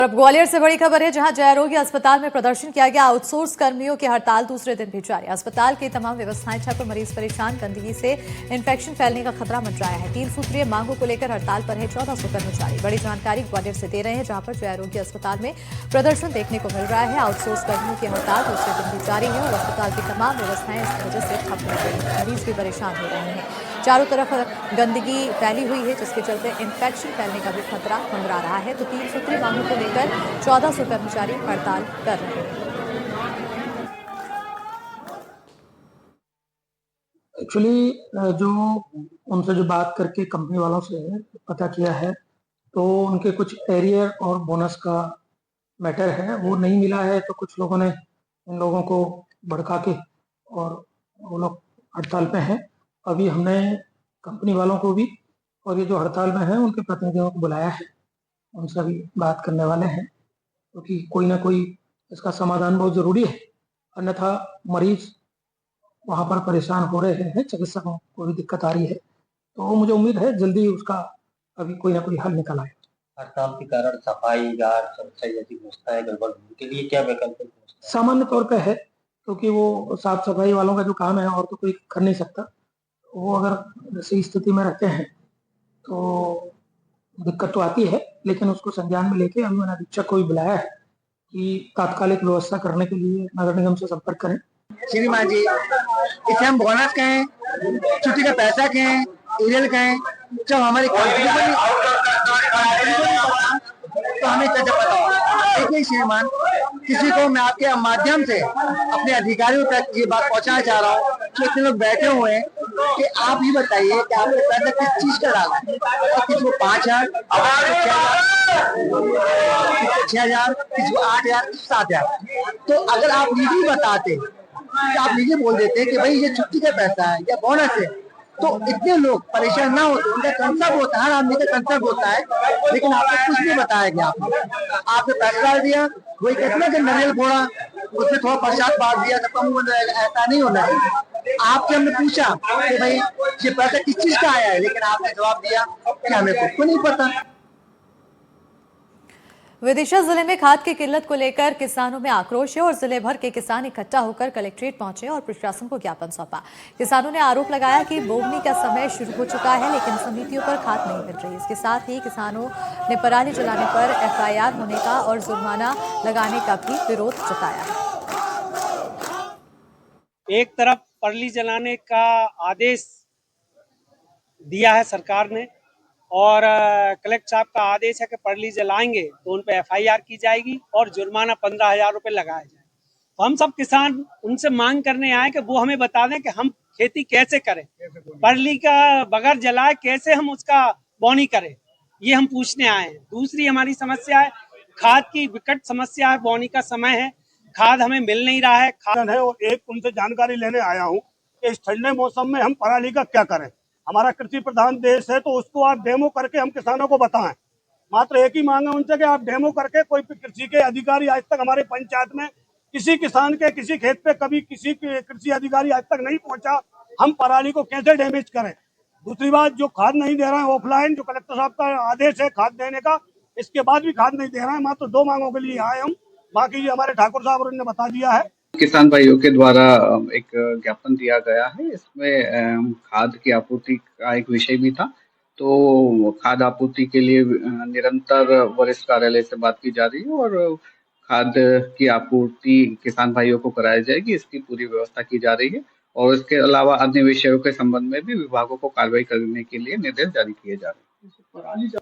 अब ग्वालियर से बड़ी खबर है, जहां जय आरोग्य अस्पताल में प्रदर्शन किया गया। आउटसोर्स कर्मियों की हड़ताल दूसरे दिन भी जारी। अस्पताल की तमाम व्यवस्थाएं ठप, मरीज परेशान, गंदगी से इन्फेक्शन फैलने का खतरा मंडराया है। 3 सूत्रीय मांगों को लेकर हड़ताल पर है 1400 कर्मचारी। बड़ी जानकारी ग्वालियर से दे रहे हैं, जहां पर जय आरोग्य अस्पताल में प्रदर्शन देखने को मिल रहा है। आउटसोर्स कर्मियों की हड़ताल दूसरे दिन भी जारी है और अस्पताल की तमाम व्यवस्थाएं इसकी वजह से ठप हो गई हैं। मरीज भी परेशान हो रहे हैं। चारों तरफ गंदगी फैली हुई है, जिसके चलते इन्फेक्शन फैलने का भी खतरा मंडरा रहा है। तो 3 सूत्रीय मांगों को लेकर 1400 कर्मचारी हड़ताल कर रहे हैं। एक्चुअली जो उनसे जो बात करके कंपनी वालों से पता किया है, तो उनके कुछ एरियर और बोनस का मैटर है, वो नहीं मिला है। तो कुछ लोगों ने इन लोगों को भड़का के और वो लोग हड़ताल पे हैं। अभी हमने कंपनी वालों को भी और ये जो हड़ताल में हैं उनके प्रतिनिधियों को बुलाया है, उनसे भी बात करने वाले हैं, क्योंकि कोई ना कोई इसका समाधान बहुत ज़रूरी है। अन्यथा मरीज वहाँ पर परेशान हो रहे हैं, चिकित्सकों को भी दिक्कत आ रही है। तो मुझे उम्मीद है जल्दी उसका अभी कोई ना कोई हल निकल आए। हड़ताल के कारण सफाई, गार्ड, सुरक्षा जैसी व्यवस्थाएं गड़बड़ होने के लिए क्या वैकल्पिक व्यवस्था है? सामान्य तौर पे है, क्योंकि वो साफ सफाई वालों का जो काम है और तो कोई कर नहीं सकता। वो अगर ऐसी स्थिति में रहते हैं तो दिक्कत तो आती है, लेकिन उसको संज्ञान में लेके अभी मैंने अधीक्षक को भी बुलाया है कि तात्कालिक व्यवस्था करने के लिए नगर निगम से संपर्क करें। श्रीमान जी, इसे हम बोनस कहें, छुट्टी का पैसा कहें, एरियल कहें, जब हमारी कंपनी को नहीं पता तो हमें कैसे पता होगा? देखिए श्रीमान, किसी को मैं आपके माध्यम से अपने अधिकारियों तक ये बात पहुंचाना चाह रहा हूँ कि इतने लोग बैठे हुए हैं कि आप ही बताइए कि आपने पैसा किस चीज का डाला है। किसी को 5000, किसी को 6000, किसी को 8000, किसी को 7000। तो अगर आप निजी बताते, आप निजी बोल देते कि भाई ये छुट्टी का पैसा है या बोनस है, तो इतने लोग परेशान ना होते। उनका कंसर्न होता है, हर आदमी का कंसर्न होता है, लेकिन आपको कुछ नहीं बताया गया। आपने पैसा डाल दिया, वही कितना कि नरियल फोड़ा, उसमें थोड़ा प्रसाद बांट दिया, सबका मुंह बंद रहेगा। ऐसा नहीं होना चाहिए। आपसे हमने पूछा कि भाई ये पैसा किस चीज का आया है, लेकिन आपने जवाब दिया कि हमें खुद को नहीं पता। विदिशा जिले में खाद की किल्लत को लेकर किसानों में आक्रोश है और जिले भर के किसान इकट्ठा होकर कलेक्ट्रेट पहुंचे और प्रशासन को ज्ञापन सौंपा। किसानों ने आरोप लगाया कि बोवनी का समय शुरू हो चुका है, लेकिन समितियों पर खाद नहीं मिल रही। इसके साथ ही किसानों ने पराली जलाने पर FIR होने का और जुर्माना लगाने का भी विरोध जताया। एक तरफ पराली जलाने का आदेश दिया है सरकार ने और कलेक्टर साहब का आदेश है कि पराली जलाएंगे तो उन पर FIR की जाएगी और जुर्माना 15,000 रुपये लगाया जाए। तो हम सब किसान उनसे मांग करने आए कि वो हमें बता दें कि हम खेती कैसे करें, पराली का बगैर जलाए कैसे हम उसका बोनी करें, ये हम पूछने आए हैं। दूसरी हमारी समस्या है खाद की विकट समस्या है। बोनी का समय है, खाद हमें मिल नहीं रहा है। खाद है और एक उनसे जानकारी लेने आया हूँ कि इस ठंडे मौसम में हम पराली का क्या करें। हमारा कृषि प्रधान देश है, तो उसको आप डेमो करके हम किसानों को बताएं। मात्र एक ही मांग है उनसे कि आप डेमो करके, कोई कृषि के अधिकारी आज तक हमारे पंचायत में किसी किसान के किसी खेत पे कभी किसी कृषि अधिकारी आज तक नहीं पहुंचा। हम पराली को कैसे डैमेज करें। दूसरी बात, जो खाद नहीं दे रहे हैं ऑफलाइन, जो कलेक्टर साहब का आदेश है खाद देने का, इसके बाद भी खाद नहीं दे रहे हैं। मात्र 2 मांगों के लिए आए हम, बाकी हमारे ठाकुर साहब ने बता दिया है। किसान भाइयों के द्वारा एक ज्ञापन दिया गया है, इसमें खाद की आपूर्ति का एक विषय भी था। तो खाद आपूर्ति के लिए निरंतर वरिष्ठ कार्यालय से बात की जा रही है और खाद की आपूर्ति किसान भाइयों को कराई जाएगी, इसकी पूरी व्यवस्था की जा रही है। और इसके अलावा अन्य विषयों के संबंध में भी विभागों को कार्रवाई करने के लिए निर्देश जारी किए जा रहे हैं।